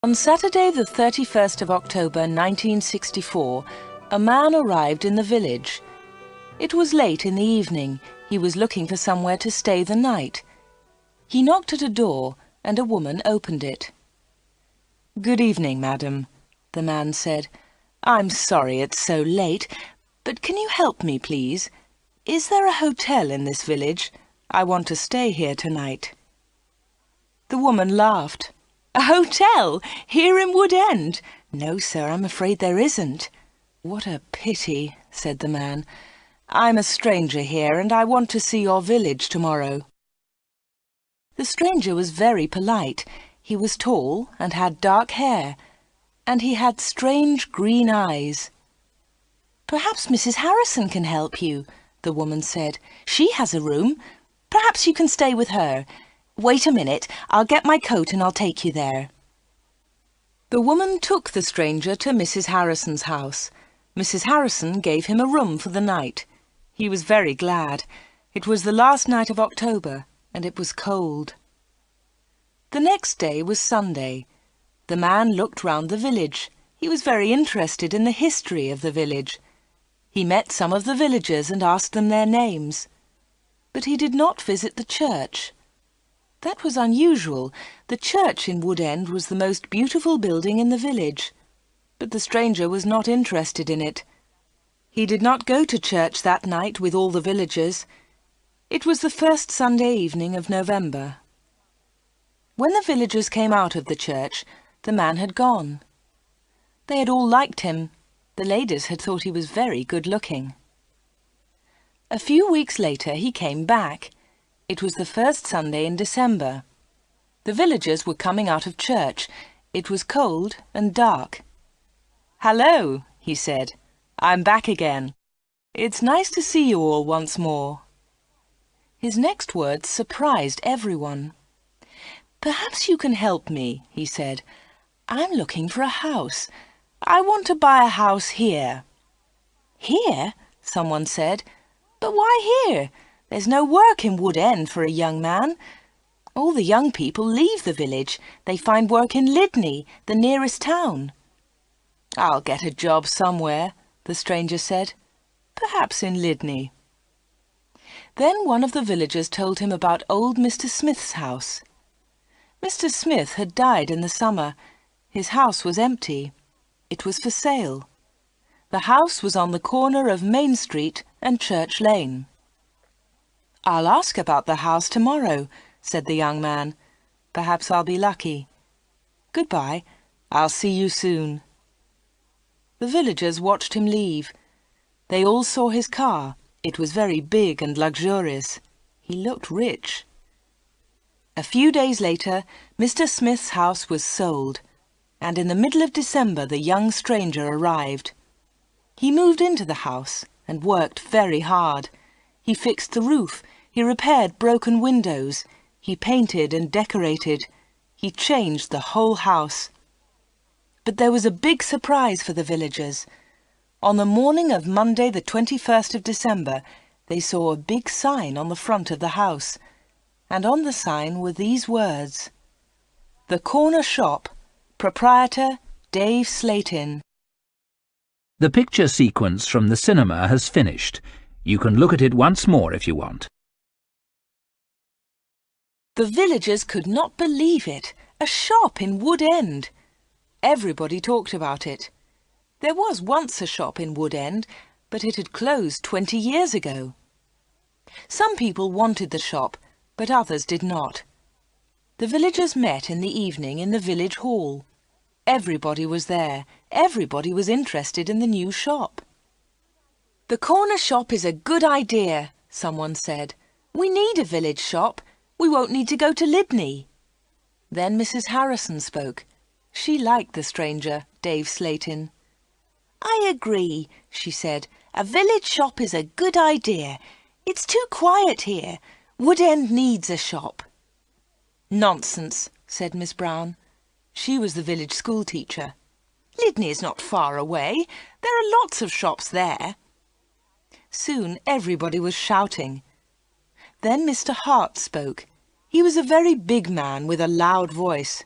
On Saturday the 31st of October 1964, a man arrived in the village. It was late in the evening. He was looking for somewhere to stay the night. He knocked at a door and a woman opened it. "Good evening, madam," the man said. "I'm sorry it's so late, but can you help me, please? Is there a hotel in this village? I want to stay here tonight." The woman laughed. "A hotel? Here in Wood End? No, sir, I'm afraid there isn't." "What a pity," said the man. "I'm a stranger here and I want to see your village tomorrow." The stranger was very polite. He was tall and had dark hair, and he had strange green eyes. "Perhaps Mrs. Harrison can help you," the woman said. "She has a room. Perhaps you can stay with her. Wait a minute, I'll get my coat and I'll take you there." The woman took the stranger to Mrs. Harrison's house. Mrs. Harrison gave him a room for the night. He was very glad. It was the last night of October, and it was cold. The next day was Sunday. The man looked round the village. He was very interested in the history of the village. He met some of the villagers and asked them their names. But he did not visit the church. That was unusual. The church in Wood End was the most beautiful building in the village. But the stranger was not interested in it. He did not go to church that night with all the villagers. It was the first Sunday evening of November. When the villagers came out of the church, the man had gone. They had all liked him. The ladies had thought he was very good-looking. A few weeks later he came back. It was the first Sunday in December. The villagers were coming out of church. It was cold and dark. "Hello," he said. "I'm back again. It's nice to see you all once more." His next words surprised everyone. "Perhaps you can help me," he said. "I'm looking for a house. I want to buy a house here." "Here?" someone said. "But why here? There's no work in Wood End for a young man. All the young people leave the village. They find work in Lydney, the nearest town." "I'll get a job somewhere," the stranger said. "Perhaps in Lydney." Then one of the villagers told him about old Mr. Smith's house. Mr. Smith had died in the summer. His house was empty. It was for sale. The house was on the corner of Main Street and Church Lane. "I'll ask about the house tomorrow," said the young man. "Perhaps I'll be lucky. Goodbye. I'll see you soon." The villagers watched him leave. They all saw his car. It was very big and luxurious. He looked rich. A few days later, Mr. Smith's house was sold, and in the middle of December the young stranger arrived. He moved into the house and worked very hard. He fixed the roof. He repaired broken windows. He painted and decorated. He changed the whole house. But there was a big surprise for the villagers. On the morning of Monday, the 21st of December, they saw a big sign on the front of the house. And on the sign were these words: "The Corner Shop, Proprietor Dave Slatin." The picture sequence from the cinema has finished. You can look at it once more if you want. The villagers could not believe it. A shop in Wood End. Everybody talked about it. There was once a shop in Wood End, but it had closed 20 years ago. Some people wanted the shop, but others did not. The villagers met in the evening in the village hall. Everybody was there. Everybody was interested in the new shop. "The corner shop is a good idea," someone said. "We need a village shop. We won't need to go to Lydney." Then Mrs. Harrison spoke. She liked the stranger, Dave Slatin. "I agree," she said. "A village shop is a good idea. It's too quiet here. Wood End needs a shop." "Nonsense," said Miss Brown. She was the village school teacher. "Lydney is not far away. There are lots of shops there." Soon everybody was shouting. Then Mr. Hart spoke. He was a very big man with a loud voice.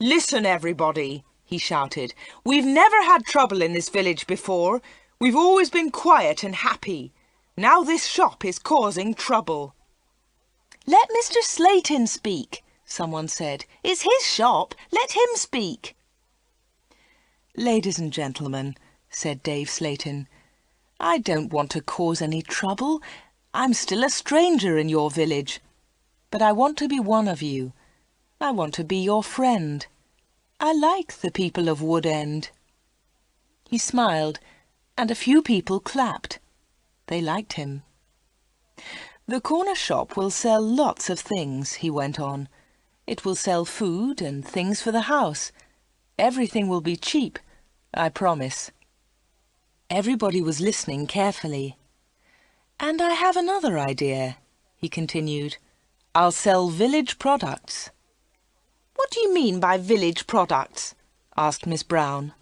Listen, everybody, he shouted. We've never had trouble in this village before. We've always been quiet and happy. Now this shop is causing trouble. Let Mr. Slayton speak, someone said. It's his shop. Let him speak. Ladies and gentlemen, said Dave Slayton, I don't want to cause any trouble. I'm still a stranger in your village. But I want to be one of you. I want to be your friend. I like the people of Wood End. He smiled, and a few people clapped. They liked him. The corner shop will sell lots of things, he went on. It will sell food and things for the house. Everything will be cheap, I promise. Everybody was listening carefully. And I have another idea, he continued. I'll sell village products. What do you mean by village products? Asked Miss Brown.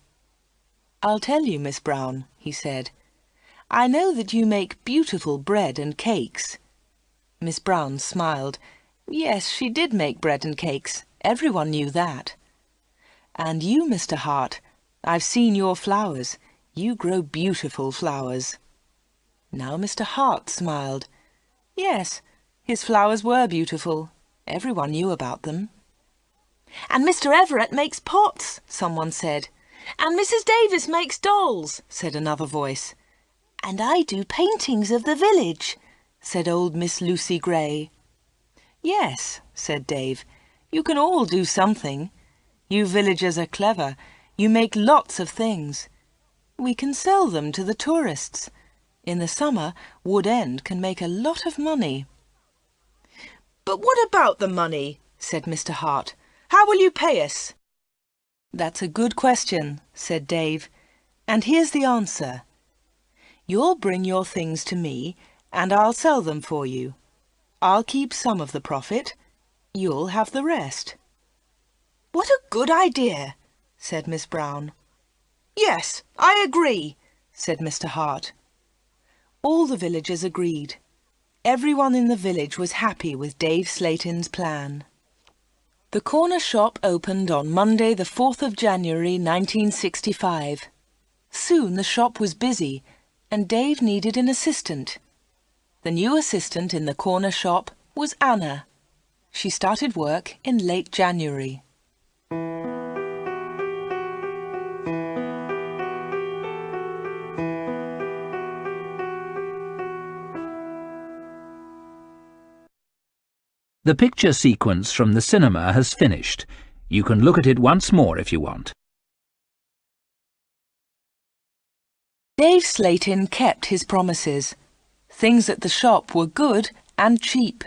I'll tell you, Miss Brown, he said. I know that you make beautiful bread and cakes. Miss Brown smiled. Yes, she did make bread and cakes. Everyone knew that. And you, Mr. Hart, I've seen your flowers. You grow beautiful flowers. Now Mr. Hart smiled. Yes, his flowers were beautiful. Everyone knew about them. And Mr. Everett makes pots, someone said. And Mrs. Davis makes dolls, said another voice. And I do paintings of the village, said old Miss Lucy Gray. Yes, said Dave, you can all do something. You villagers are clever. You make lots of things. We can sell them to the tourists. In the summer, Wood End can make a lot of money. But what about the money? Said Mr. Hart. How will you pay us? That's a good question, said Dave. And here's the answer. You'll bring your things to me, and I'll sell them for you. I'll keep some of the profit. You'll have the rest. What a good idea, said Miss Brown. Yes, I agree, said Mr. Hart. All the villagers agreed. Everyone in the village was happy with Dave Slayton's plan. The corner shop opened on Monday the 4th of January 1965. Soon the shop was busy, and Dave needed an assistant. The new assistant in the corner shop was Anna. She started work in late January. The picture sequence from the cinema has finished. You can look at it once more if you want. Dave Slayton kept his promises. Things at the shop were good and cheap.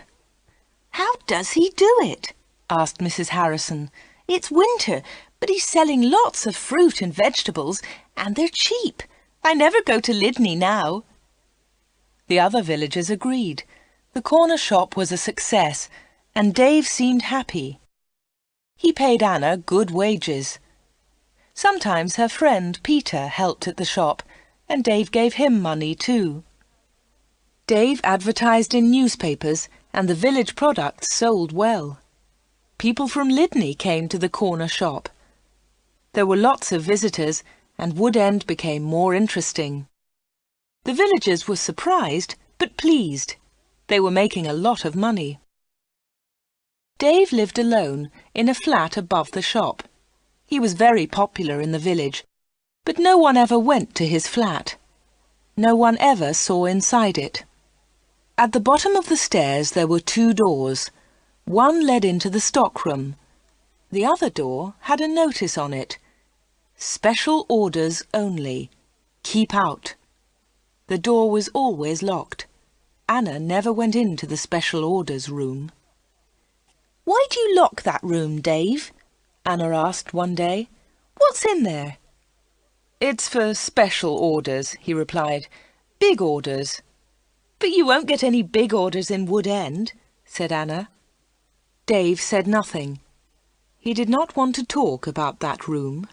How does he do it? Asked Mrs. Harrison. It's winter, but he's selling lots of fruit and vegetables, and they're cheap. I never go to Lydney now. The other villagers agreed. The corner shop was a success, and Dave seemed happy. He paid Anna good wages. Sometimes her friend Peter helped at the shop, and Dave gave him money too. Dave advertised in newspapers, and the village products sold well. People from Lydney came to the corner shop. There were lots of visitors, and Wood End became more interesting. The villagers were surprised, but pleased. They were making a lot of money. Dave lived alone in a flat above the shop. He was very popular in the village, but no one ever went to his flat. No one ever saw inside it. At the bottom of the stairs there were 2 doors. One led into the stockroom. The other door had a notice on it. Special orders only. Keep out. The door was always locked. Anna never went into the special orders room. Why do you lock that room, Dave? Anna asked one day. What's in there? It's for special orders, he replied. Big orders. But you won't get any big orders in Wood End, said Anna. Dave said nothing. He did not want to talk about that room.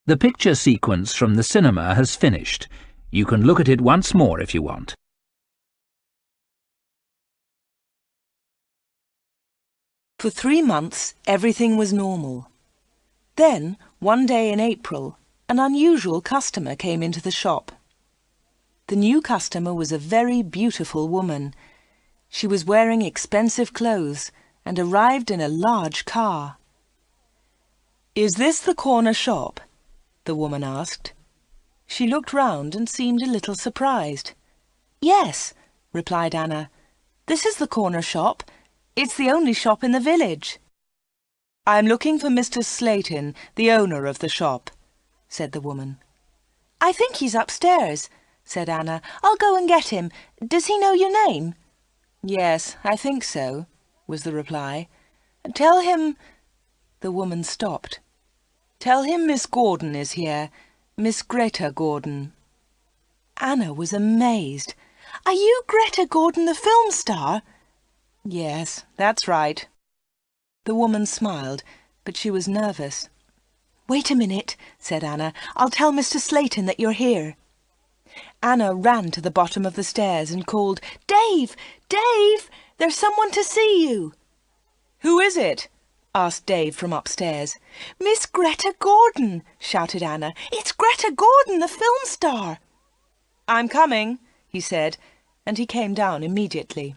The picture sequence from the cinema has finished. You can look at it once more if you want. For 3 months, everything was normal. Then, one day in April, an unusual customer came into the shop. The new customer was a very beautiful woman. She was wearing expensive clothes and arrived in a large car. "Is this the corner shop?" the woman asked. She looked round and seemed a little surprised. "Yes," replied Anna. "This is the corner shop. It's the only shop in the village." "I'm looking for Mr. Slayton, the owner of the shop," said the woman. "I think he's upstairs," said Anna. "I'll go and get him. Does he know your name?" "Yes, I think so," was the reply. "Tell him—" The woman stopped. "Tell him Miss Gordon is here, Miss Greta Gordon." Anna was amazed. "Are you Greta Gordon, the film star?" "Yes, that's right." The woman smiled, but she was nervous. "Wait a minute," said Anna. "I'll tell Mr. Slayton that you're here." Anna ran to the bottom of the stairs and called, "Dave! Dave! There's someone to see you!" "Who is it?" asked Dave from upstairs. "Miss Greta Gordon!" shouted Anna. "It's Greta Gordon, the film star!" "I'm coming," he said, and he came down immediately.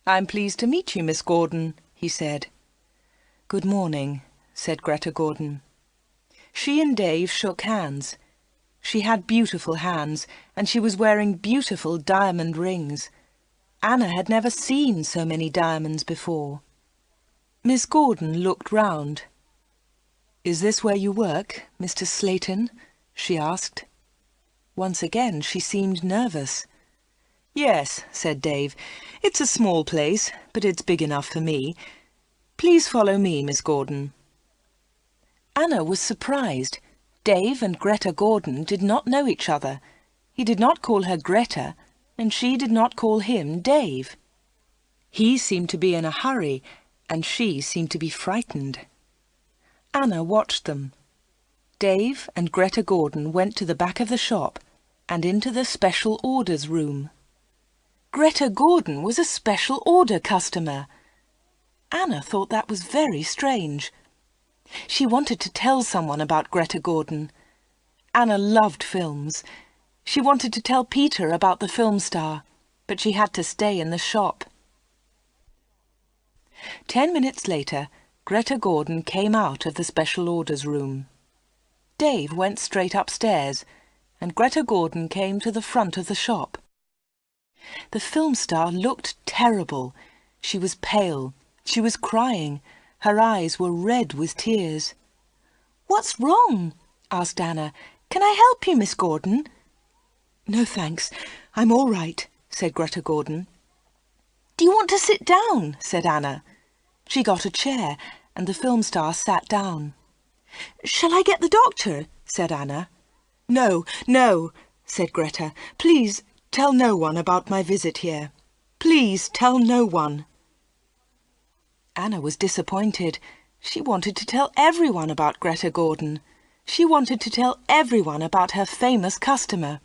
"I'm pleased to meet you, Miss Gordon," he said. "Good morning," said Greta Gordon. She and Dave shook hands. She had beautiful hands, and she was wearing beautiful diamond rings. Anna had never seen so many diamonds before. Miss Gordon looked round. "Is this where you work, Mr. Slayton?" she asked. Once again she seemed nervous. "Yes," said Dave. "It's a small place, but it's big enough for me. Please follow me, Miss Gordon." Anna was surprised. Dave and Greta Gordon did not know each other. He did not call her Greta, and she did not call him Dave. He seemed to be in a hurry, and she seemed to be frightened. Anna watched them. Dave and Greta Gordon went to the back of the shop and into the special orders room. Greta Gordon was a special order customer. Anna thought that was very strange. She wanted to tell someone about Greta Gordon. Anna loved films. She wanted to tell Peter about the film star, but she had to stay in the shop. 10 minutes later, Greta Gordon came out of the special orders room. Dave went straight upstairs, and Greta Gordon came to the front of the shop. The film star looked terrible. She was pale. She was crying. Her eyes were red with tears. "What's wrong?" asked Anna. "Can I help you, Miss Gordon?" "No, thanks. I'm all right," said Greta Gordon. "Do you want to sit down?" said Anna. She got a chair, and the film star sat down. "Shall I get the doctor?" said Anna. "No, no," said Greta. "Please tell no one about my visit here. Please tell no one." Anna was disappointed. She wanted to tell everyone about Greta Gordon. She wanted to tell everyone about her famous customer.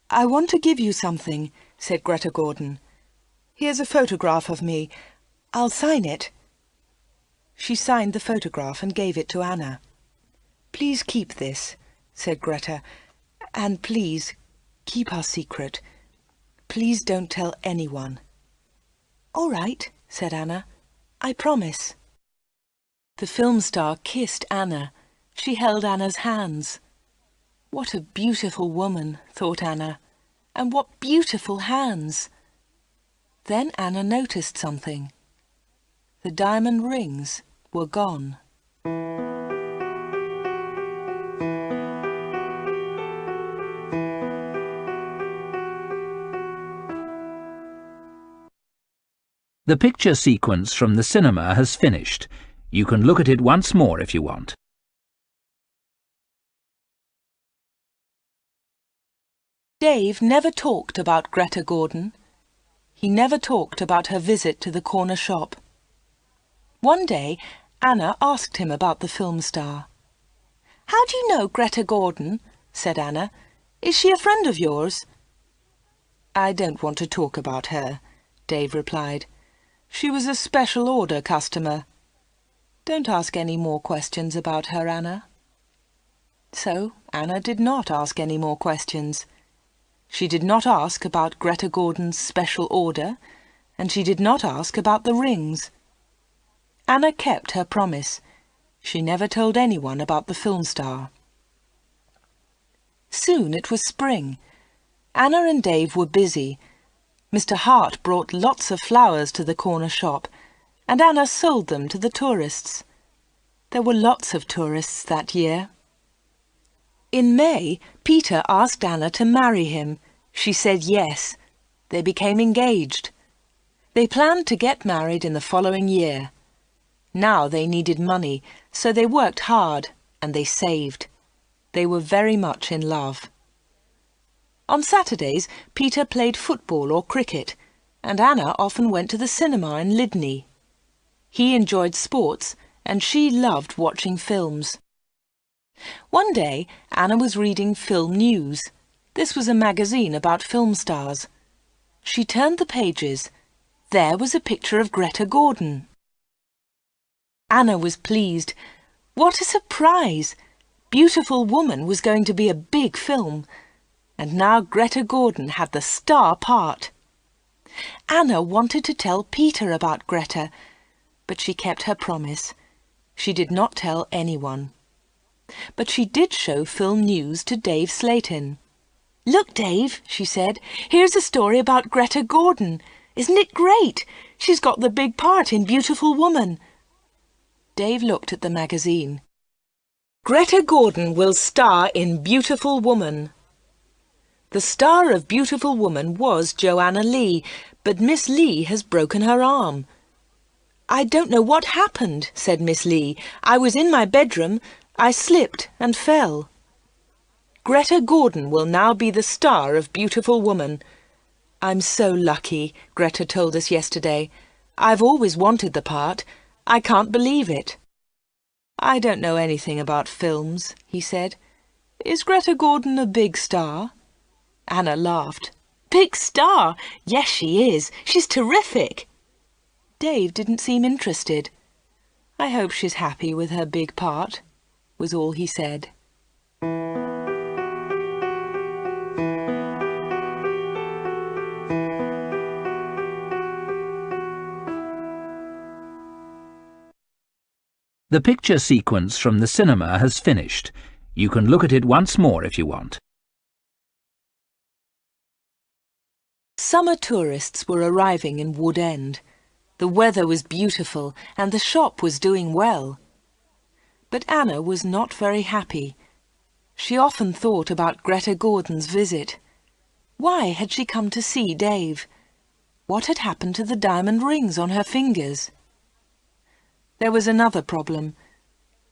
"I want to give you something," said Greta Gordon. "Here's a photograph of me. I'll sign it." She signed the photograph and gave it to Anna. "Please keep this," said Greta, "and please keep our secret. Please don't tell anyone." "All right," said Anna. "I promise." The film star kissed Anna. She held Anna's hands. What a beautiful woman, thought Anna, and what beautiful hands. Then Anna noticed something. The diamond rings were gone. The picture sequence from the cinema has finished. You can look at it once more if you want. Dave never talked about Greta Gordon. He never talked about her visit to the corner shop. One day, Anna asked him about the film star. "How do you know Greta Gordon?" said Anna. "Is she a friend of yours?" "I don't want to talk about her," Dave replied. "She was a special order customer. Don't ask any more questions about her, Anna." So Anna did not ask any more questions. She did not ask about Greta Gordon's special order, and she did not ask about the rings. Anna kept her promise. She never told anyone about the film star. Soon it was spring. Anna and Dave were busy. Mr. Hart brought lots of flowers to the corner shop, and Anna sold them to the tourists. There were lots of tourists that year. In May, Peter asked Anna to marry him. She said yes. They became engaged. They planned to get married in the following year. Now they needed money, so they worked hard and they saved. They were very much in love. On Saturdays, Peter played football or cricket, and Anna often went to the cinema in Lydney. He enjoyed sports, and she loved watching films. One day, Anna was reading Film News. This was a magazine about film stars. She turned the pages. There was a picture of Greta Gordon. Anna was pleased. What a surprise! Beautiful Woman was going to be a big film, and now Greta Gordon had the star part. Anna wanted to tell Peter about Greta, but she kept her promise. She did not tell anyone. But she did show Film News to Dave Slayton. "Look, Dave," she said, "here's a story about Greta Gordon. Isn't it great? She's got the big part in Beautiful Woman." Dave looked at the magazine. "Greta Gordon will star in Beautiful Woman." The star of Beautiful Woman was Joanna Lee, but Miss Lee has broken her arm. "I don't know what happened," said Miss Lee. "I was in my bedroom. I slipped and fell." Greta Gordon will now be the star of Beautiful Woman. "I'm so lucky," Greta told us yesterday. "I've always wanted the part. I can't believe it." "I don't know anything about films," he said. "Is Greta Gordon a big star?" Anna laughed. "Big star? Yes, she is. She's terrific." Dave didn't seem interested. "I hope she's happy with her big part," was all he said. The picture sequence from the cinema has finished. You can look at it once more if you want. Summer tourists were arriving in Wood End. The weather was beautiful and the shop was doing well. But Anna was not very happy. She often thought about Greta Gordon's visit. Why had she come to see Dave? What had happened to the diamond rings on her fingers? There was another problem.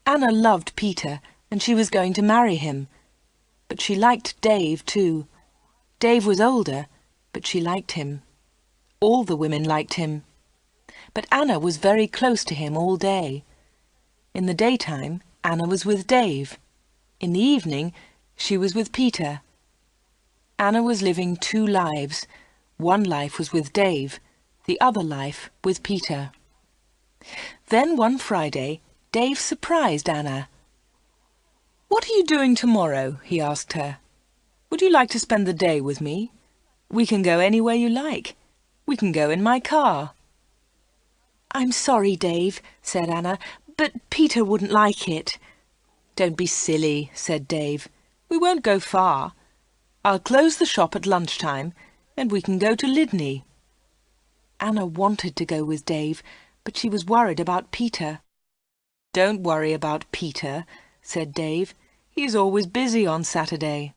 Anna loved Peter and she was going to marry him. But she liked Dave too. Dave was older, but she liked him. All the women liked him. But Anna was very close to him all day. In the daytime, Anna was with Dave. In the evening, she was with Peter. Anna was living two lives. One life was with Dave, the other life with Peter. Then one Friday, Dave surprised Anna. "What are you doing tomorrow?" he asked her. "Would you like to spend the day with me? We can go anywhere you like. We can go in my car." "I'm sorry, Dave," said Anna, "but Peter wouldn't like it." "Don't be silly," said Dave. "We won't go far. I'll close the shop at lunchtime and we can go to Lydney." Anna wanted to go with Dave, but she was worried about Peter. "Don't worry about Peter," said Dave. "He's always busy on Saturday."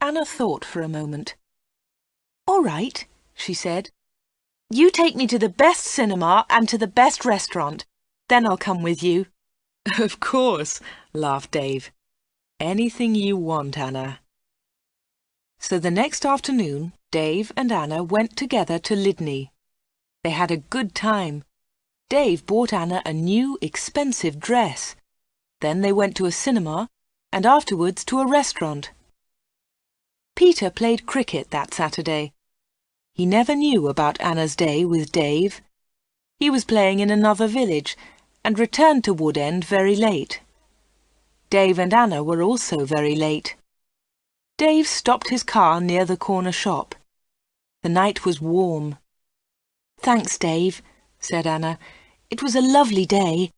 Anna thought for a moment. "All right," she said. "You take me to the best cinema and to the best restaurant. Then I'll come with you." "Of course," laughed Dave. "Anything you want, Anna." So the next afternoon, Dave and Anna went together to Lydney. They had a good time. Dave bought Anna a new, expensive dress. Then they went to a cinema and afterwards to a restaurant. Peter played cricket that Saturday. He never knew about Anna's day with Dave. He was playing in another village and returned to Wood End very late. Dave and Anna were also very late. Dave stopped his car near the corner shop. The night was warm. "Thanks, Dave," said Anna. "It was a lovely day."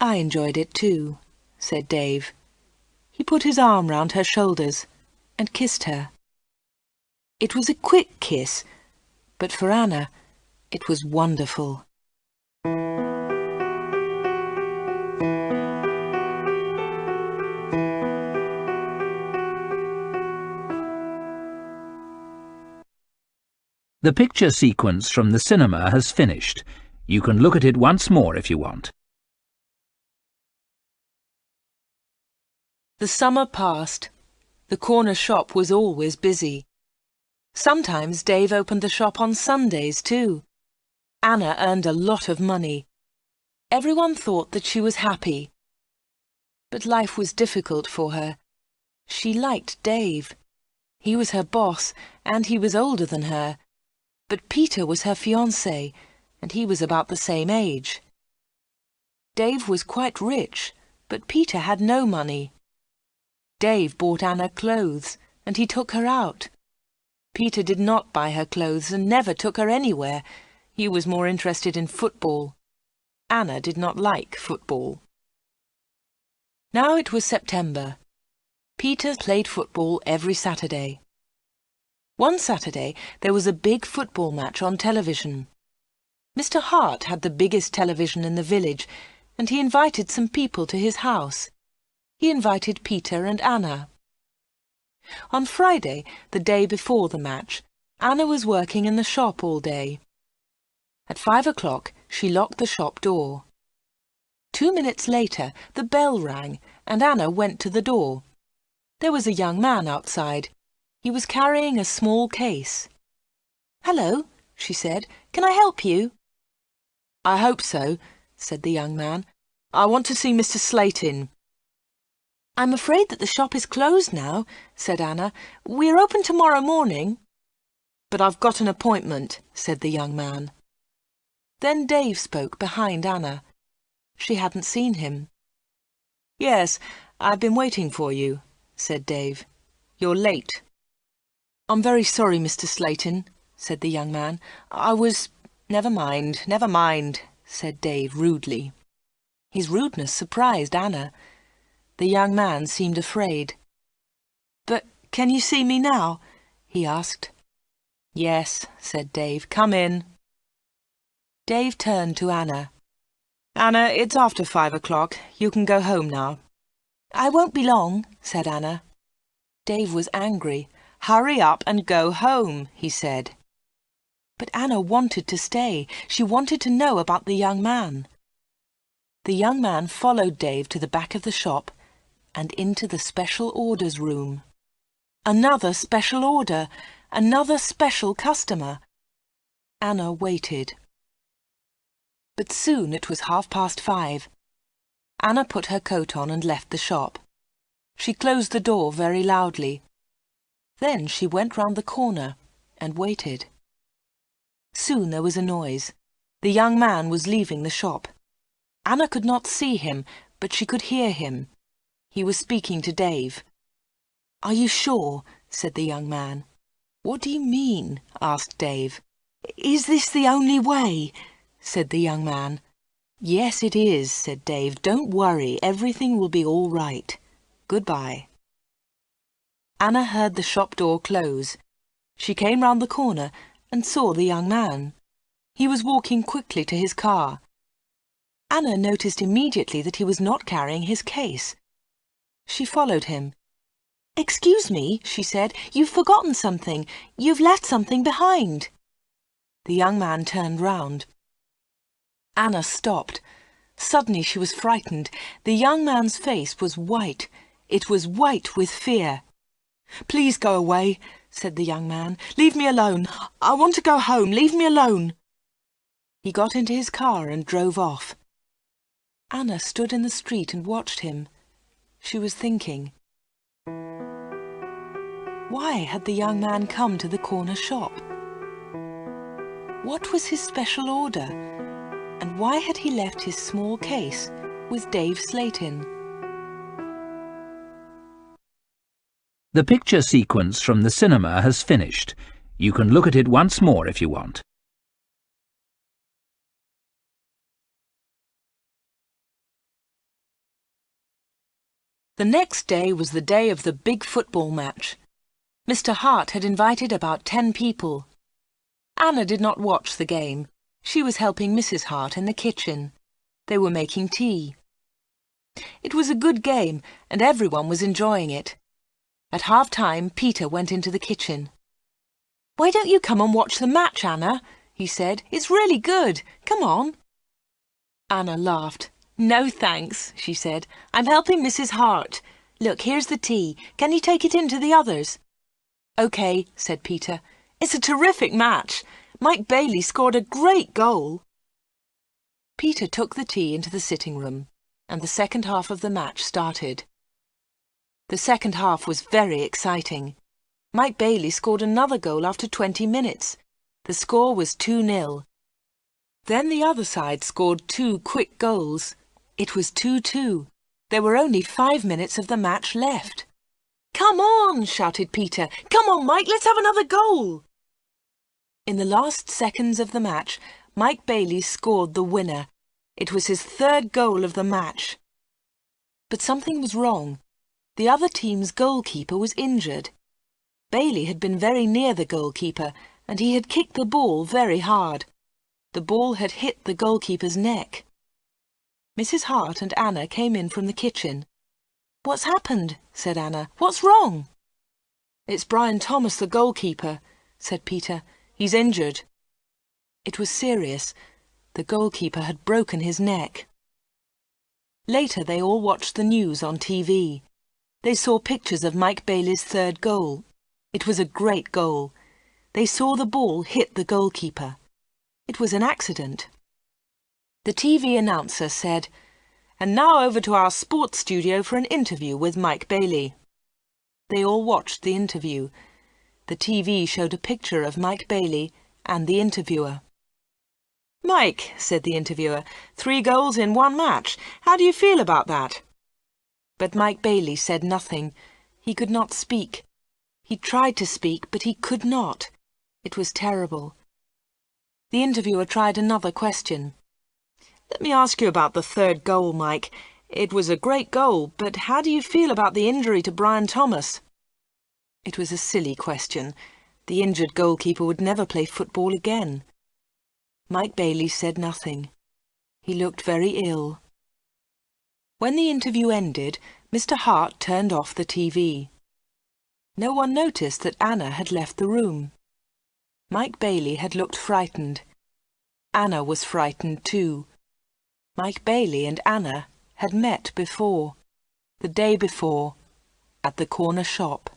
"I enjoyed it too," said Dave. He put his arm round her shoulders and kissed her. It was a quick kiss, but for Anna, it was wonderful. The picture sequence from the cinema has finished. You can look at it once more if you want. The summer passed. The corner shop was always busy. Sometimes Dave opened the shop on Sundays too. Anna earned a lot of money. Everyone thought that she was happy. But life was difficult for her. She liked Dave. He was her boss, and he was older than her. But Peter was her fiancé, and he was about the same age. Dave was quite rich, but Peter had no money. Dave bought Anna clothes, and he took her out. Peter did not buy her clothes and never took her anywhere. He was more interested in football. Anna did not like football. Now it was September. Peter played football every Saturday. One Saturday there was a big football match on television. Mr. Hart had the biggest television in the village, and he invited some people to his house. He invited Peter and Anna. On Friday, the day before the match, Anna was working in the shop all day. At 5 o'clock, she locked the shop door. 2 minutes later, the bell rang, and Anna went to the door. There was a young man outside. He was carrying a small case. "Hello," she said. "Can I help you?" "I hope so," said the young man. "I want to see Mr. Slayton." "I'm afraid that the shop is closed now," said Anna. "We're open tomorrow morning." "But I've got an appointment," said the young man. Then Dave spoke behind Anna. She hadn't seen him. "Yes, I've been waiting for you," said Dave. "You're late." "I'm very sorry, Mr. Slayton," said the young man. Never mind, said Dave rudely. His rudeness surprised Anna. The young man seemed afraid. "But can you see me now?" he asked. "Yes," said Dave. "Come in." Dave turned to Anna. "Anna, it's after 5 o'clock. You can go home now." "I won't be long," said Anna. Dave was angry. "Hurry up and go home," he said. But Anna wanted to stay. She wanted to know about the young man. The young man followed Dave to the back of the shop and into the special orders room. Another special order, another special customer. Anna waited. But soon it was 5:30. Anna put her coat on and left the shop. She closed the door very loudly. Then she went round the corner and waited. Soon there was a noise. The young man was leaving the shop. Anna could not see him, but she could hear him. He was speaking to Dave. "Are you sure?" said the young man. "What do you mean?" asked Dave. "Is this the only way?" said the young man. "Yes, it is," said Dave. "Don't worry, everything will be all right. Goodbye." Anna heard the shop door close. She came round the corner and saw the young man. He was walking quickly to his car. Anna noticed immediately that he was not carrying his case. She followed him. "Excuse me," she said, "you've forgotten something. You've left something behind." The young man turned round. Anna stopped. Suddenly she was frightened. The young man's face was white. It was white with fear. "Please go away," said the young man. "Leave me alone. I want to go home. Leave me alone." He got into his car and drove off. Anna stood in the street and watched him. She was thinking. Why had the young man come to the corner shop? What was his special order? And why had he left his small case with Dave's slate in? The picture sequence from the cinema has finished. You can look at it once more if you want. The next day was the day of the big football match. Mr. Hart had invited about 10 people. Anna did not watch the game. She was helping Mrs. Hart in the kitchen. They were making tea. It was a good game, and everyone was enjoying it. At half-time, Peter went into the kitchen. "Why don't you come and watch the match, Anna?" he said. "It's really good. Come on." Anna laughed. "No, thanks," she said. "I'm helping Mrs. Hart. Look, here's the tea. Can you take it in to the others?" "OK," said Peter. "It's a terrific match. Mike Bailey scored a great goal." Peter took the tea into the sitting room, and the second half of the match started. The second half was very exciting. Mike Bailey scored another goal after 20 minutes. The score was 2-0. Then the other side scored 2 quick goals. It was 2-2. There were only 5 minutes of the match left. "Come on!" shouted Peter. "Come on, Mike, let's have another goal!" In the last seconds of the match, Mike Bailey scored the winner. It was his 3rd goal of the match. But something was wrong. The other team's goalkeeper was injured. Bailey had been very near the goalkeeper, and he had kicked the ball very hard. The ball had hit the goalkeeper's neck. Mrs. Hart and Anna came in from the kitchen. "What's happened?" said Anna. "What's wrong?" "It's Brian Thomas, the goalkeeper," said Peter. "He's injured." It was serious. The goalkeeper had broken his neck. Later they all watched the news on TV. They saw pictures of Mike Bailey's 3rd goal. It was a great goal. They saw the ball hit the goalkeeper. It was an accident. The TV announcer said, "And now over to our sports studio for an interview with Mike Bailey." They all watched the interview. The TV showed a picture of Mike Bailey and the interviewer. "Mike," said the interviewer, 3 goals in 1 match. How do you feel about that?" But Mike Bailey said nothing. He could not speak. He tried to speak, but he could not. It was terrible. The interviewer tried another question. "Let me ask you about the 3rd goal, Mike. It was a great goal, but how do you feel about the injury to Brian Thomas?" It was a silly question. The injured goalkeeper would never play football again. Mike Bailey said nothing. He looked very ill. When the interview ended, Mr. Hart turned off the TV. No one noticed that Anna had left the room. Mike Bailey had looked frightened. Anna was frightened too. Mike Bailey and Anna had met before, the day before, at the corner shop.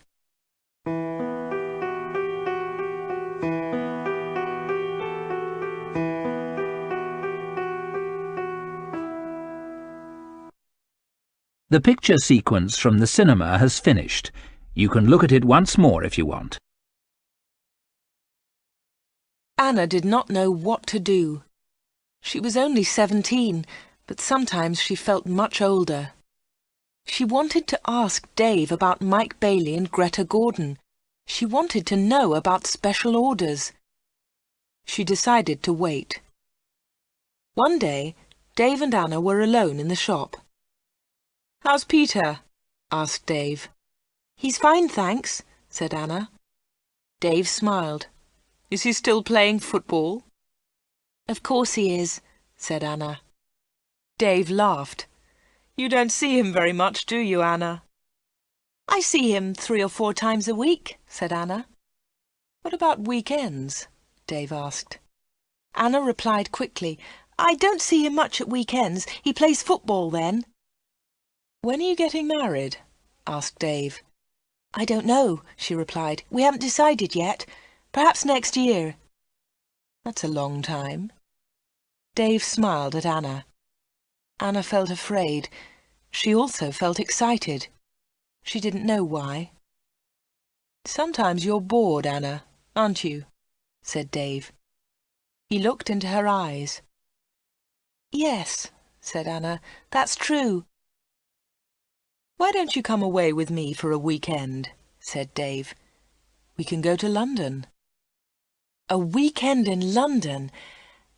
The picture sequence from the cinema has finished. You can look at it once more if you want. Anna did not know what to do. She was only 17, but sometimes she felt much older. She wanted to ask Dave about Mike Bailey and Greta Gordon. She wanted to know about special orders. She decided to wait. One day, Dave and Anna were alone in the shop. "How's Peter?" asked Dave. "He's fine, thanks," said Anna. Dave smiled. "Is he still playing football?" "Of course he is," said Anna. Dave laughed. "You don't see him very much, do you, Anna?" "I see him 3 or 4 times a week," said Anna. "What about weekends?" Dave asked. Anna replied quickly, "I don't see him much at weekends. He plays football then." "When are you getting married?" asked Dave. "I don't know," she replied. "We haven't decided yet. Perhaps next year." "That's a long time." Dave smiled at Anna. Anna felt afraid. She also felt excited. She didn't know why. "Sometimes you're bored, Anna, aren't you?" said Dave. He looked into her eyes. "Yes," said Anna, "that's true." "Why don't you come away with me for a weekend?" said Dave. "We can go to London." A weekend in London!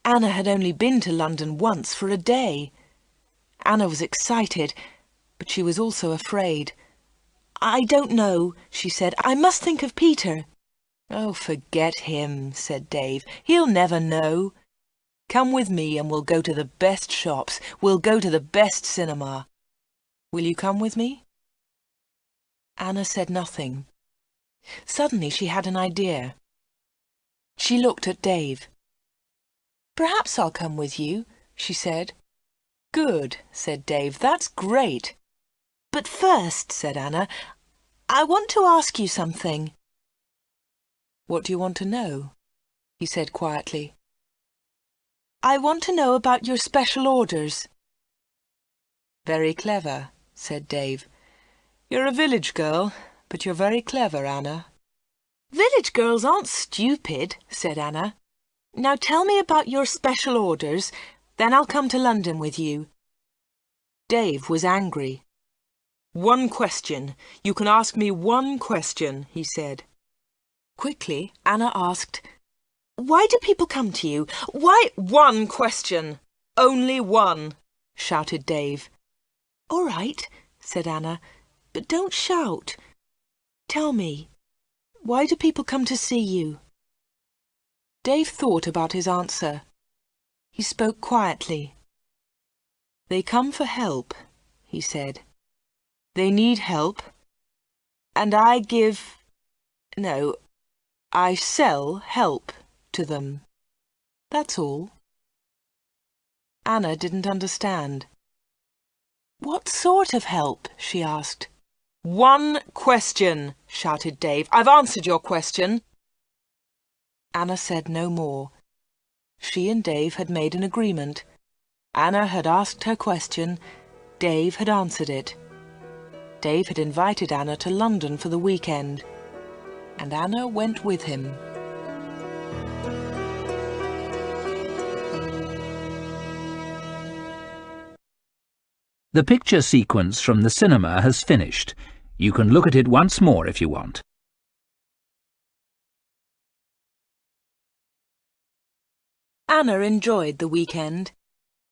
Anna had only been to London once for a day. Anna was excited, but she was also afraid. "I don't know," she said. "I must think of Peter." "Oh, forget him," said Dave. "He'll never know. Come with me and we'll go to the best shops. We'll go to the best cinema. Will you come with me?" Anna said nothing. Suddenly she had an idea. She looked at Dave. "Perhaps I'll come with you," she said. "Good," said Dave. "That's great." "But first," said Anna, "I want to ask you something." "What do you want to know?" he said quietly. "I want to know about your special orders." "Very clever," said Dave. "You're a village girl, but you're very clever, Anna." "Village girls aren't stupid," said Anna. "Now tell me about your special orders, then I'll come to London with you." Dave was angry. "One question. You can ask me one question," he said. Quickly, Anna asked, "Why do people come to you? Why—" "One question! Only one!" shouted Dave. "All right," said Anna, "but don't shout. Tell me, why do people come to see you?" Dave thought about his answer. He spoke quietly. "They come for help," he said. "They need help, and I sell help to them. That's all." Anna didn't understand. "What sort of help?" she asked. "One question," shouted Dave. "I've answered your question." Anna said no more. She and Dave had made an agreement. Anna had asked her question. Dave had answered it. Dave had invited Anna to London for the weekend, and Anna went with him. The picture sequence from the cinema has finished. You can look at it once more if you want. Anna enjoyed the weekend.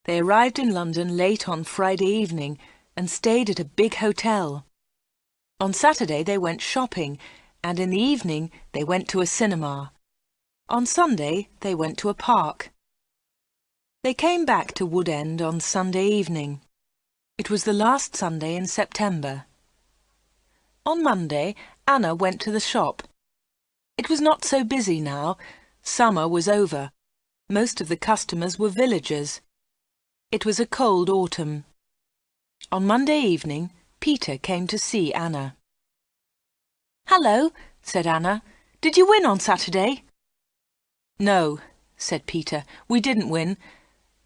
They arrived in London late on Friday evening and stayed at a big hotel. On Saturday they went shopping, and in the evening they went to a cinema. On Sunday they went to a park. They came back to Wood End on Sunday evening. It was the last Sunday in September. On Monday, Anna went to the shop. It was not so busy now. Summer was over. Most of the customers were villagers. It was a cold autumn. On Monday evening, Peter came to see Anna. "Hello," said Anna. "Did you win on Saturday?" "No," said Peter. "We didn't win,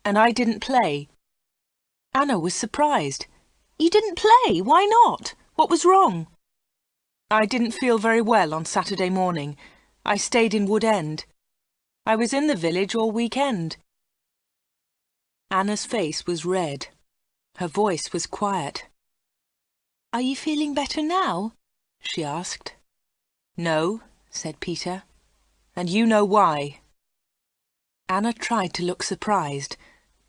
and I didn't play." Anna was surprised. "You didn't play? Why not? What was wrong?" "I didn't feel very well on Saturday morning. I stayed in Wood End. I was in the village all weekend." Anna's face was red. Her voice was quiet. "Are you feeling better now?" she asked. "No," said Peter, "and you know why." Anna tried to look surprised.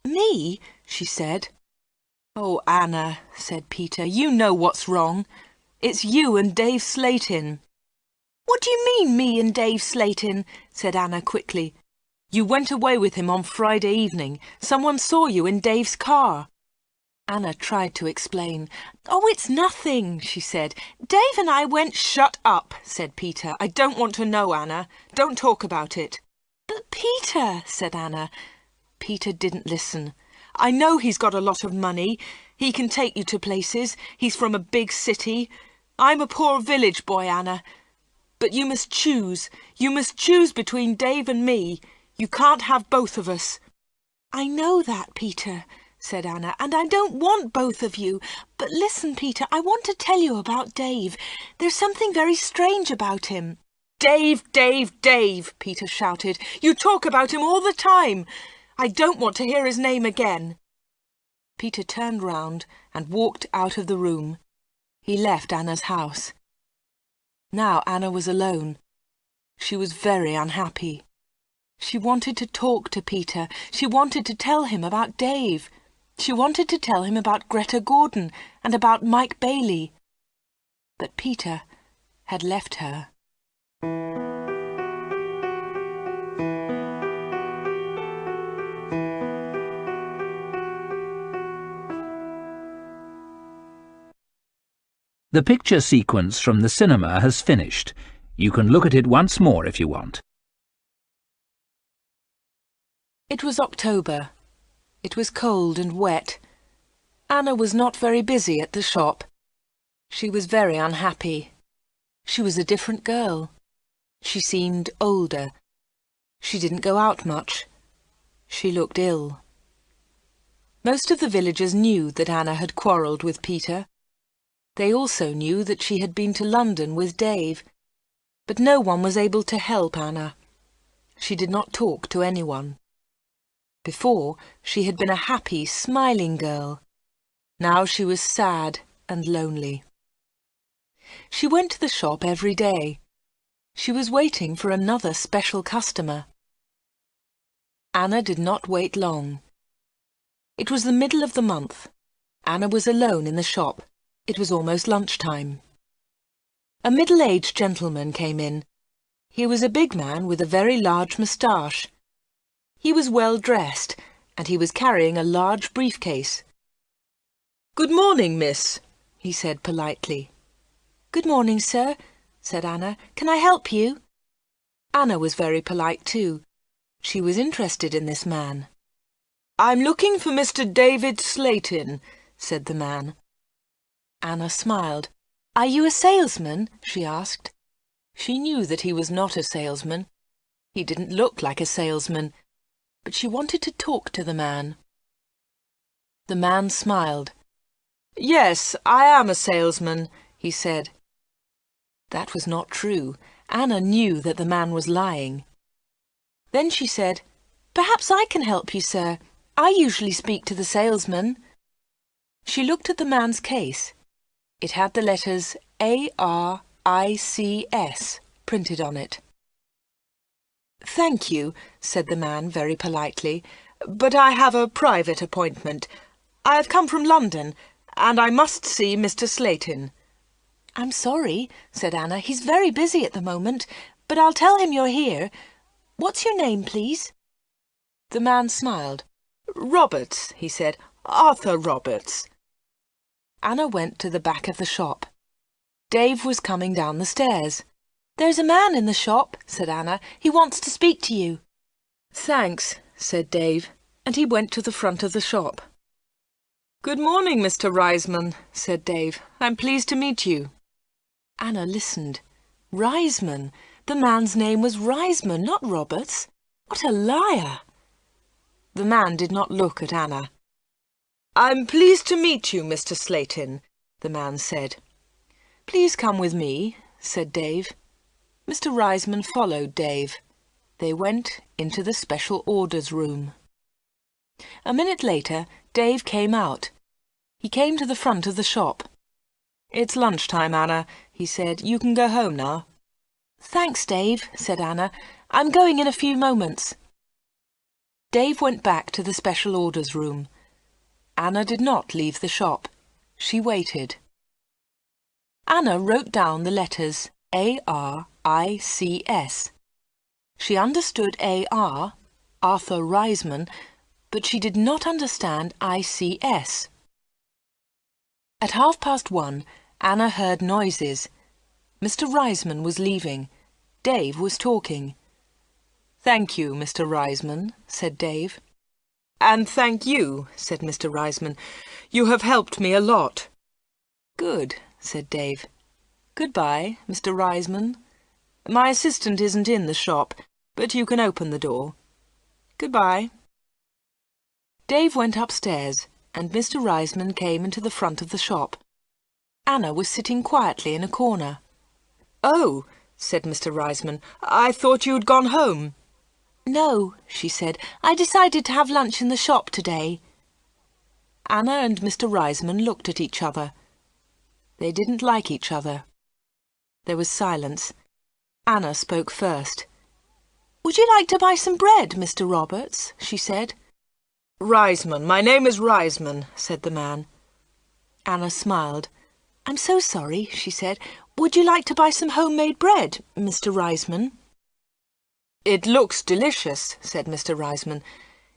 "Me?" she said. "Oh, Anna," said Peter, "you know what's wrong. It's you and Dave Slatin." "What do you mean, me and Dave Slatin?" said Anna quickly. "You went away with him on Friday evening. Someone saw you in Dave's car." Anna tried to explain. "Oh, it's nothing," she said. "Dave and I went—" "Shut up," said Peter. "I don't want to know, Anna. Don't talk about it." "But Peter," said Anna. Peter didn't listen. "I know he's got a lot of money. He can take you to places. He's from a big city. I'm a poor village boy, Anna. But you must choose. You must choose between Dave and me. You can't have both of us." "I know that, Peter," said Anna, and I don't want both of you. But listen, Peter, I want to tell you about Dave. There's something very strange about him. Dave, Dave, Dave, Peter shouted. You talk about him all the time. I don't want to hear his name again. Peter turned round and walked out of the room. He left Anna's house. Now Anna was alone. She was very unhappy. She wanted to talk to Peter. She wanted to tell him about Dave. She wanted to tell him about Greta Gordon and about Mike Bailey. But Peter had left her. The picture sequence from the cinema has finished. You can look at it once more if you want. It was October. It was cold and wet. Anna was not very busy at the shop. She was very unhappy. She was a different girl. She seemed older. She didn't go out much. She looked ill. Most of the villagers knew that Anna had quarrelled with Peter. They also knew that she had been to London with Dave, but no one was able to help Anna. She did not talk to anyone. Before, she had been a happy, smiling girl. Now she was sad and lonely. She went to the shop every day. She was waiting for another special customer. Anna did not wait long. It was the middle of the month. Anna was alone in the shop. It was almost lunchtime. A middle-aged gentleman came in. He was a big man with a very large moustache. He was well dressed, and he was carrying a large briefcase. "Good morning, miss," he said politely. "Good morning, sir," said Anna. "Can I help you?" Anna was very polite too. She was interested in this man. "I'm looking for Mr. David Slayton," said the man. Anna smiled. "Are you a salesman?" she asked. She knew that he was not a salesman. He didn't look like a salesman, but she wanted to talk to the man. The man smiled. "Yes, I am a salesman," he said. That was not true. Anna knew that the man was lying. Then she said, "Perhaps I can help you, sir. I usually speak to the salesman." She looked at the man's case. It had the letters A-R-I-C-S printed on it. "Thank you," said the man very politely, "but I have a private appointment. I have come from London, and I must see Mr. Slayton." "I'm sorry," said Anna. "He's very busy at the moment, but I'll tell him you're here. What's your name, please?" The man smiled. "Roberts," he said. "Arthur Roberts." Anna went to the back of the shop. Dave was coming down the stairs. "There's a man in the shop," said Anna. "He wants to speak to you." "Thanks," said Dave, and he went to the front of the shop. "Good morning, Mr. Reisman," said Dave. "I'm pleased to meet you." Anna listened. Reisman! The man's name was Reisman, not Roberts. What a liar! The man did not look at Anna. "I'm pleased to meet you, Mr. Slayton," the man said. "Please come with me," said Dave. Mr. Reisman followed Dave. They went into the special orders room. A minute later, Dave came out. He came to the front of the shop. "It's lunchtime, Anna," he said. "You can go home now." "Thanks, Dave," said Anna. "I'm going in a few moments." Dave went back to the special orders room. Anna did not leave the shop. She waited. Anna wrote down the letters A-R-I-C-S. She understood A-R, Arthur Reisman, but she did not understand I-C-S. At 1:30, Anna heard noises. Mr. Reisman was leaving. Dave was talking. "Thank you, Mr. Reisman," said Dave. "And thank you," said Mr. Reisman. "You have helped me a lot." "Good," said Dave. "Goodbye, Mr. Reisman. My assistant isn't in the shop, but you can open the door. Goodbye." Dave went upstairs, and Mr. Reisman came into the front of the shop. Anna was sitting quietly in a corner. "Oh," said Mr. Reisman, "I thought you'd gone home." "No," she said. "I decided to have lunch in the shop today." Anna and Mr. Reisman looked at each other. They didn't like each other. There was silence. Anna spoke first. "Would you like to buy some bread, Mr. Roberts?" she said. "Reisman, my name is Reisman," said the man. Anna smiled. "I'm so sorry," she said. "Would you like to buy some homemade bread, Mr. Reisman?" "It looks delicious," said Mr. Reisman.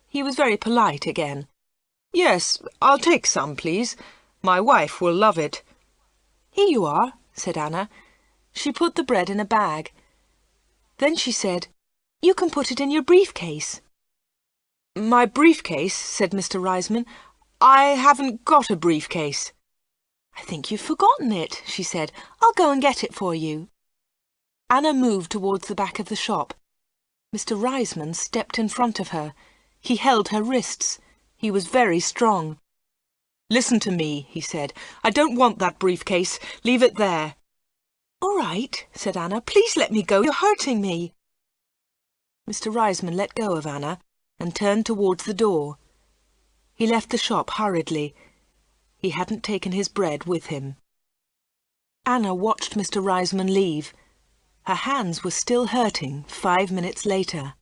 He was very polite again. "Yes, I'll take some, please. My wife will love it." "Here you are," said Anna. She put the bread in a bag. Then she said, "You can put it in your briefcase." "My briefcase?" said Mr. Reisman. "I haven't got a briefcase." "I think you've forgotten it," she said. "I'll go and get it for you." Anna moved towards the back of the shop. Mr. Reisman stepped in front of her. He held her wrists. He was very strong. "Listen to me," he said. "I don't want that briefcase. Leave it there." "All right," said Anna. "Please let me go. You're hurting me." Mr. Reisman let go of Anna and turned towards the door. He left the shop hurriedly. He hadn't taken his bread with him. Anna watched Mr. Reisman leave. Her hands were still hurting 5 minutes later.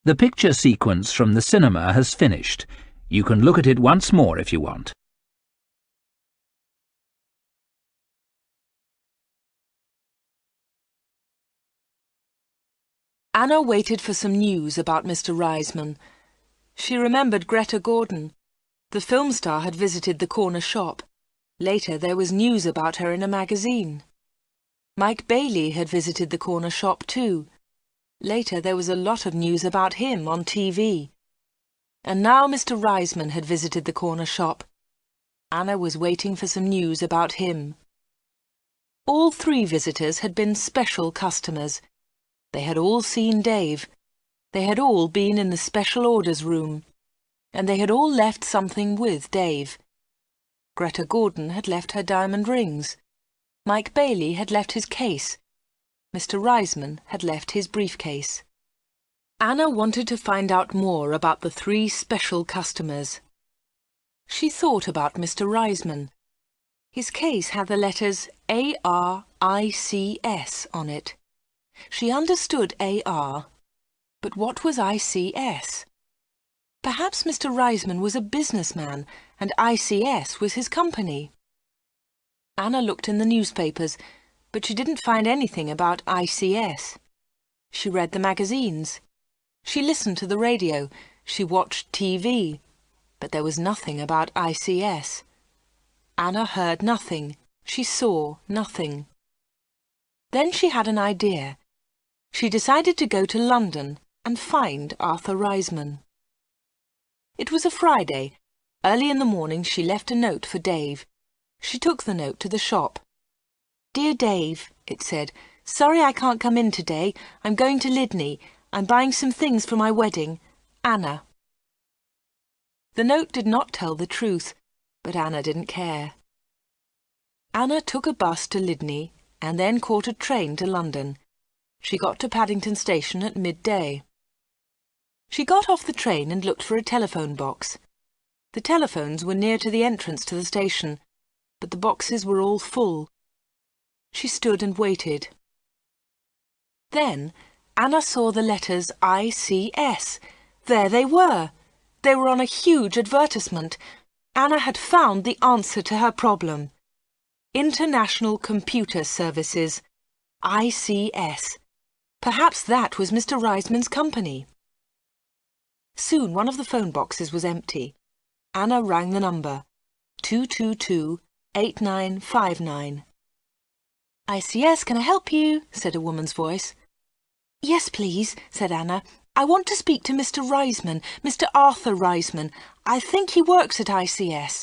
The picture sequence from the cinema has finished. You can look at it once more if you want. Anna waited for some news about Mr. Reisman. She remembered Greta Gordon. The film star had visited the corner shop. Later there was news about her in a magazine. Mike Bailey had visited the corner shop too. Later there was a lot of news about him on TV. And now Mr. Reisman had visited the corner shop. Anna was waiting for some news about him. All 3 visitors had been special customers. They had all seen Dave. They had all been in the special orders room. And they had all left something with Dave. Greta Gordon had left her diamond rings. Mike Bailey had left his case. Mr. Reisman had left his briefcase. Anna wanted to find out more about the 3 special customers. She thought about Mr. Reisman. His case had the letters ARICS on it. She understood AR, but what was ICS? Perhaps Mr. Reisman was a businessman and ICS was his company. Anna looked in the newspapers, but she didn't find anything about ICS. She read the magazines. She listened to the radio. She watched TV. But there was nothing about ICS. Anna heard nothing. She saw nothing. Then she had an idea. She decided to go to London and find Arthur Reisman. It was a Friday. Early in the morning she left a note for Dave. She took the note to the shop. "Dear Dave," it said, "sorry I can't come in today. I'm going to Lydney. I'm buying some things for my wedding. Anna." The note did not tell the truth, but Anna didn't care. Anna took a bus to Lydney and then caught a train to London. She got to Paddington Station at midday. She got off the train and looked for a telephone box. The telephones were near to the entrance to the station, but the boxes were all full. She stood and waited. Then Anna saw the letters ICS. There they were. They were on a huge advertisement. Anna had found the answer to her problem. International Computer Services. ICS. Perhaps that was Mr. Reisman's company. Soon one of the phone boxes was empty. Anna rang the number. 222-8959. "ICS, can I help you?" said a woman's voice. "Yes, please," said Anna. "I want to speak to Mr. Reisman, Mr. Arthur Reisman. I think he works at ICS."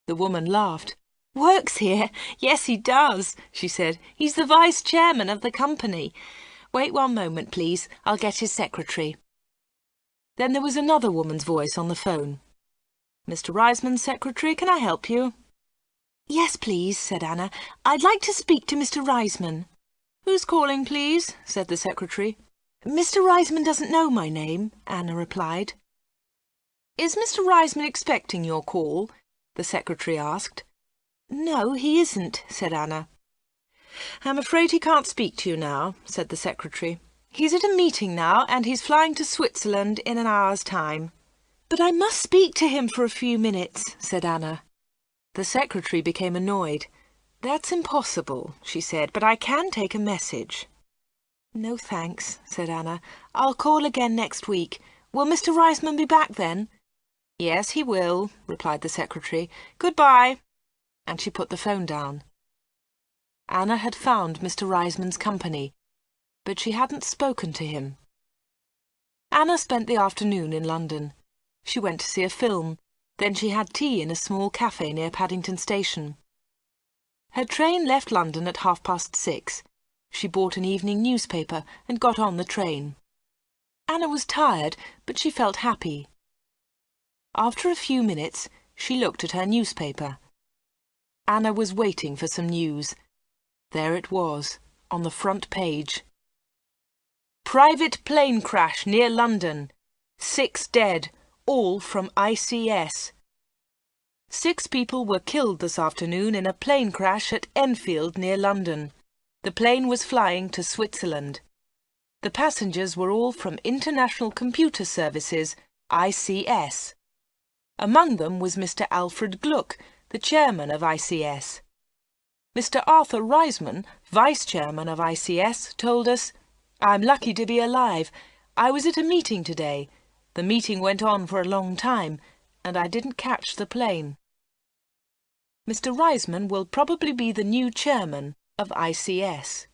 The woman laughed. "Works here? Yes, he does," she said. "He's the vice-chairman of the company. Wait one moment, please. I'll get his secretary." Then there was another woman's voice on the phone. "Mr. Reisman's secretary, can I help you?" "Yes, please," said Anna. "I'd like to speak to Mr. Reisman." "Who's calling, please?" said the secretary. "Mr. Reisman doesn't know my name," Anna replied. "Is Mr. Reisman expecting your call?" the secretary asked. "No, he isn't," said Anna. "I'm afraid he can't speak to you now," said the secretary. "He's at a meeting now, and he's flying to Switzerland in an hour's time." "But I must speak to him for a few minutes," said Anna. The secretary became annoyed. "That's impossible," she said, "but I can take a message." "No, thanks," said Anna. "I'll call again next week. Will Mr. Reisman be back then?" "Yes, he will," replied the secretary. "Goodbye." And she put the phone down. Anna had found Mr. Reisman's company, but she hadn't spoken to him. Anna spent the afternoon in London. She went to see a film. Then she had tea in a small cafe near Paddington Station. Her train left London at 6:30. She bought an evening newspaper and got on the train. Anna was tired, but she felt happy. After a few minutes, she looked at her newspaper. Anna was waiting for some news. There it was, on the front page. "Private plane crash near London. 6 dead, all from ICS. 6 people were killed this afternoon in a plane crash at Enfield near London. The plane was flying to Switzerland. The passengers were all from International Computer Services, ICS. Among them was Mr. Alfred Gluck, the chairman of ICS. Mr. Arthur Reisman, vice-chairman of ICS, told us, 'I'm lucky to be alive. I was at a meeting today. The meeting went on for a long time, and I didn't catch the plane.' Mr. Reisman will probably be the new chairman of ICS.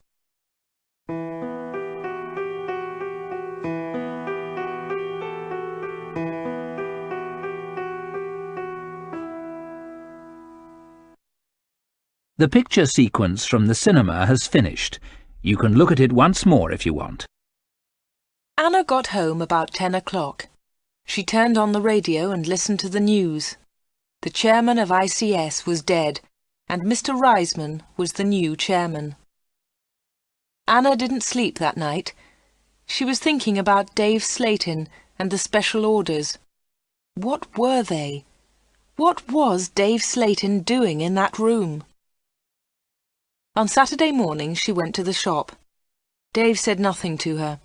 The picture sequence from the cinema has finished. You can look at it once more if you want. Anna got home about 10 o'clock. She turned on the radio and listened to the news. The chairman of ICS was dead, and Mr. Reisman was the new chairman. Anna didn't sleep that night. She was thinking about Dave Slayton and the special orders. What were they? What was Dave Slayton doing in that room? On Saturday morning she went to the shop. Dave said nothing to her.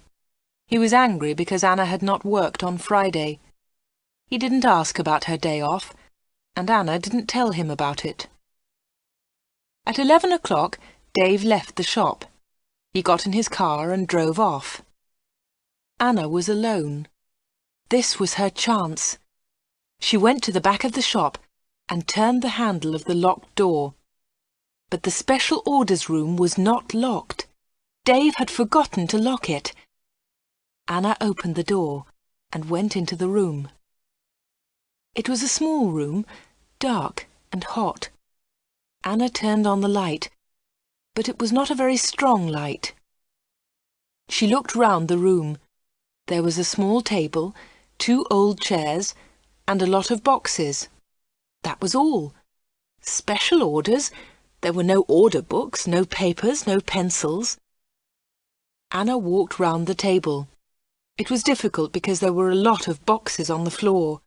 He was angry because Anna had not worked on Friday. He didn't ask about her day off, and Anna didn't tell him about it. At 11 o'clock, Dave left the shop. He got in his car and drove off. Anna was alone. This was her chance. She went to the back of the shop and turned the handle of the locked door. But the special orders room was not locked. Dave had forgotten to lock it. Anna opened the door and went into the room. It was a small room, dark and hot. Anna turned on the light, but it was not a very strong light. She looked round the room. There was a small table, 2 old chairs, and a lot of boxes. That was all. Special orders? There were no order books, no papers, no pencils. Anna walked round the table. It was difficult because there were a lot of boxes on the floor.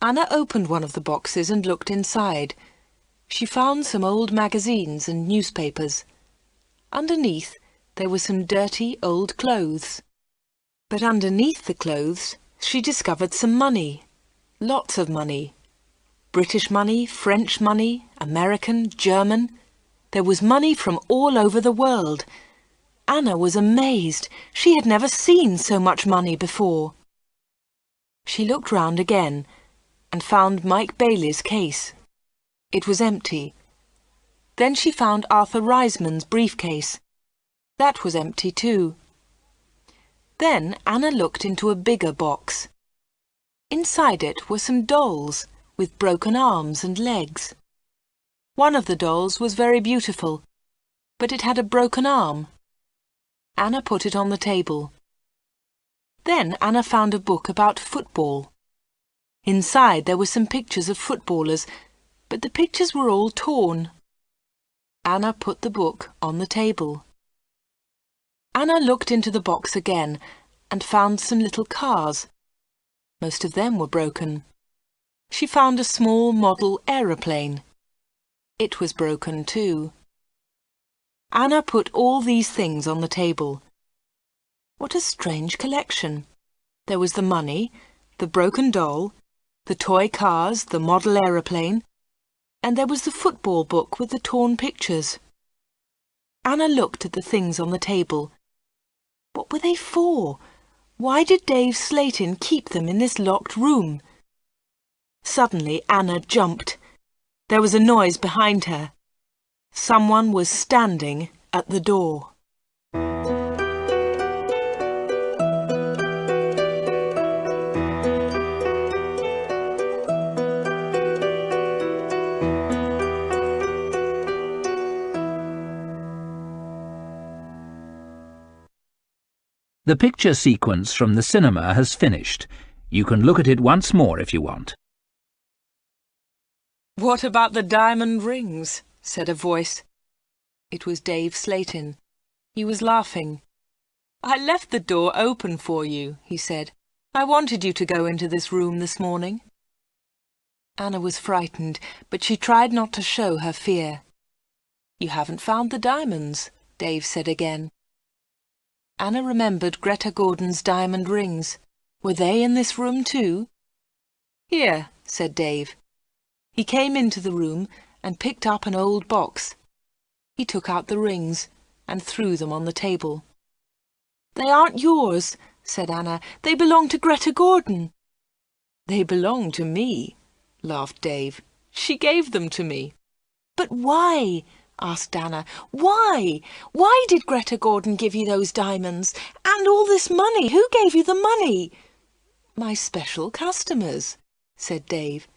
Anna opened one of the boxes and looked inside. She found some old magazines and newspapers. Underneath, there were some dirty old clothes. But underneath the clothes, she discovered some money. Lots of money. British money, French money, American, German. There was money from all over the world. Anna was amazed. She had never seen so much money before. She looked round again and found Mike Bailey's case. It was empty. Then she found Arthur Reisman's briefcase. That was empty too. Then Anna looked into a bigger box. Inside it were some dolls, with broken arms and legs. One of the dolls was very beautiful, but it had a broken arm. Anna put it on the table. Then Anna found a book about football. Inside there were some pictures of footballers, but the pictures were all torn. Anna put the book on the table. Anna looked into the box again and found some little cars. Most of them were broken. She found a small model aeroplane. It was broken too. Anna put all these things on the table. What a strange collection! There was the money, the broken doll, the toy cars, the model aeroplane, and there was the football book with the torn pictures. Anna looked at the things on the table. What were they for? Why did Dave Slayton keep them in this locked room? Suddenly Anna jumped. There was a noise behind her. Someone was standing at the door. The picture sequence from the cinema has finished. You can look at it once more if you want. "What about the diamond rings?" said a voice. It was Dave Slayton. He was laughing. "I left the door open for you," he said. "I wanted you to go into this room this morning." Anna was frightened, but she tried not to show her fear. "You haven't found the diamonds," Dave said again. Anna remembered Greta Gordon's diamond rings. Were they in this room too? "Here," said Dave. He came into the room and picked up an old box. He took out the rings and threw them on the table. "They aren't yours," said Anna. "They belong to Greta Gordon." "They belong to me," laughed Dave. "She gave them to me." "But why?" asked Anna. "Why? Why did Greta Gordon give you those diamonds? And all this money? Who gave you the money?" "My special customers," said Dave.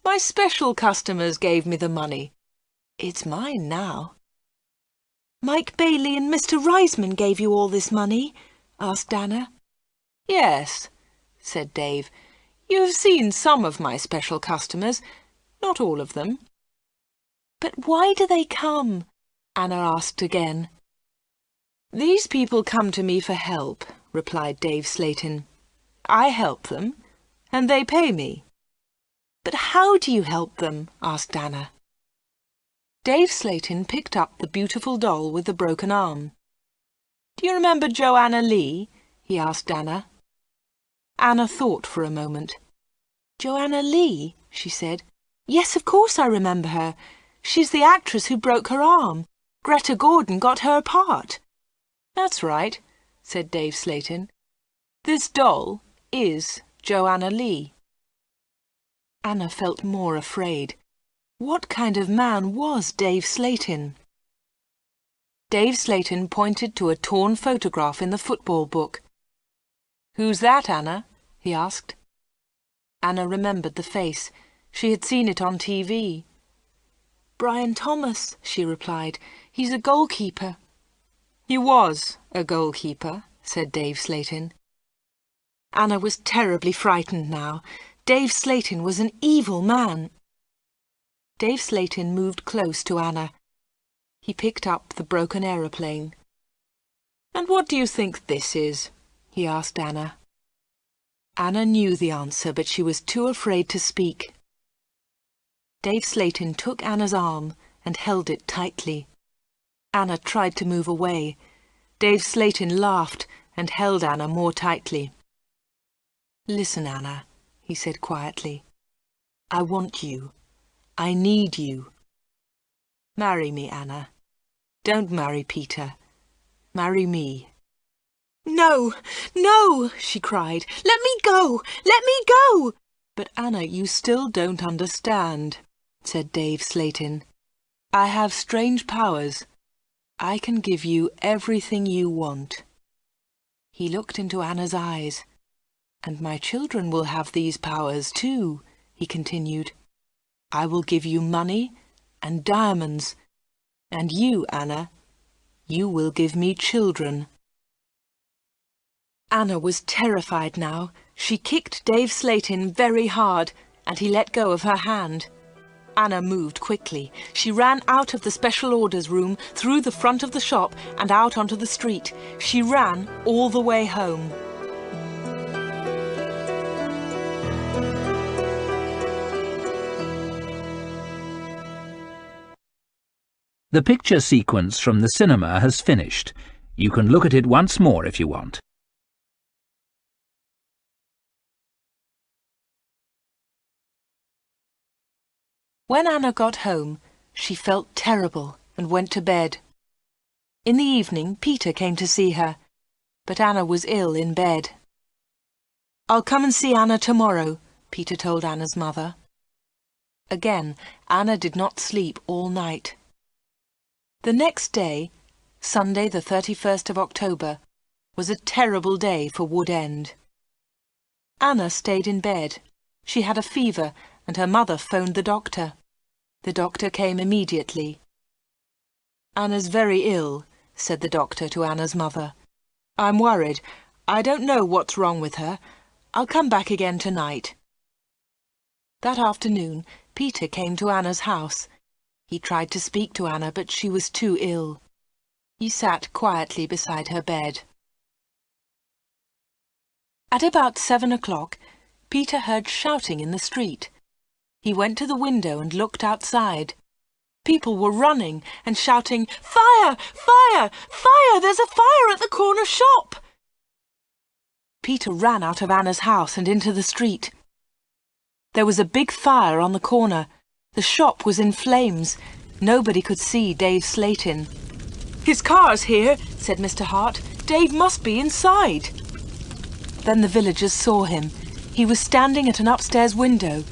"My special customers gave me the money. It's mine now." "Mike Bailey and Mr. Reisman gave you all this money?" asked Anna. "Yes," said Dave. "You've seen some of my special customers, not all of them." "But why do they come?" Anna asked again. "These people come to me for help," replied Dave Slayton. "I help them, and they pay me." "But how do you help them?" asked Anna. Dave Slayton picked up the beautiful doll with the broken arm. "Do you remember Joanna Lee?" he asked Anna. Anna thought for a moment. "Joanna Lee?" she said. "Yes, of course I remember her. She's the actress who broke her arm. Greta Gordon got her part." "That's right," said Dave Slayton. "This doll is Joanna Lee." Anna felt more afraid. What kind of man was Dave Slayton? Dave Slayton pointed to a torn photograph in the football book. "Who's that, Anna?" he asked. Anna remembered the face. She had seen it on TV. "Brian Thomas," she replied. "He's a goalkeeper." "He was a goalkeeper," said Dave Slayton. Anna was terribly frightened now. Dave Slayton was an evil man. Dave Slayton moved close to Anna. He picked up the broken aeroplane. "And what do you think this is?" he asked Anna. Anna knew the answer, but she was too afraid to speak. Dave Slayton took Anna's arm and held it tightly. Anna tried to move away. Dave Slayton laughed and held Anna more tightly. "Listen, Anna," he said quietly. "I want you. I need you. Marry me, Anna. Don't marry Peter. Marry me." "No, no," she cried. "Let me go! Let me go!" "But Anna, you still don't understand," said Dave Slayton. "I have strange powers. I can give you everything you want." He looked into Anna's eyes. "And my children will have these powers too," he continued. "I will give you money and diamonds, and you, Anna, you will give me children." Anna was terrified now. She kicked Dave Slatin very hard, and he let go of her hand. Anna moved quickly. She ran out of the special orders room, through the front of the shop, and out onto the street. She ran all the way home. The picture sequence from the cinema has finished. You can look at it once more if you want. When Anna got home, she felt terrible and went to bed. In the evening, Peter came to see her, but Anna was ill in bed. "I'll come and see Anna tomorrow," Peter told Anna's mother. Again, Anna did not sleep all night. The next day, Sunday the 31st of October, was a terrible day for Wood End. Anna stayed in bed. She had a fever, and her mother phoned the doctor. The doctor came immediately. "Anna's very ill," said the doctor to Anna's mother. "I'm worried. I don't know what's wrong with her. I'll come back again tonight." That afternoon, Peter came to Anna's house. He tried to speak to Anna, but she was too ill. He sat quietly beside her bed. At about 7 o'clock, Peter heard shouting in the street. He went to the window and looked outside. People were running and shouting, "Fire! Fire! Fire! There's a fire at the corner shop!" Peter ran out of Anna's house and into the street. There was a big fire on the corner. The shop was in flames. Nobody could see Dave Slatin. "His car's here," said Mr. Hart. "Dave must be inside." Then the villagers saw him. He was standing at an upstairs window.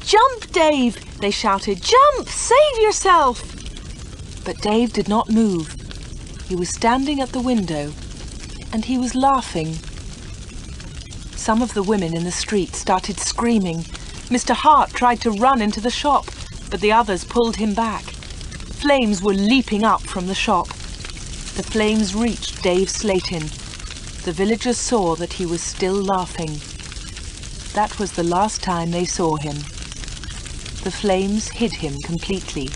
"Jump, Dave!" they shouted. "Jump! Save yourself!" But Dave did not move. He was standing at the window, and he was laughing. Some of the women in the street started screaming. Mr. Hart tried to run into the shop, but the others pulled him back. Flames were leaping up from the shop. The flames reached Dave Slatin. The villagers saw that he was still laughing. That was the last time they saw him. The flames hid him completely.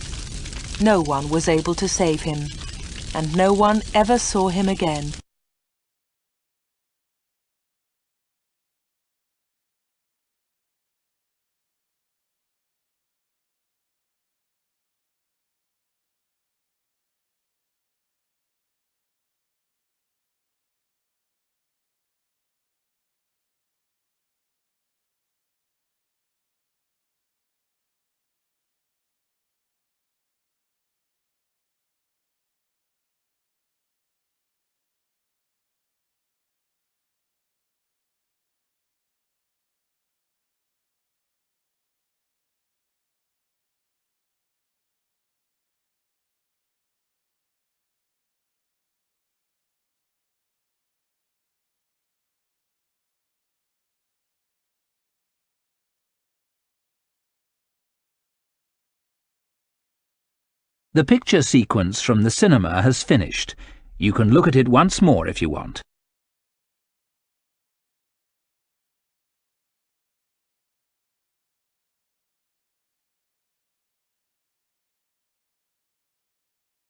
No one was able to save him, and no one ever saw him again. The picture sequence from the cinema has finished. You can look at it once more if you want.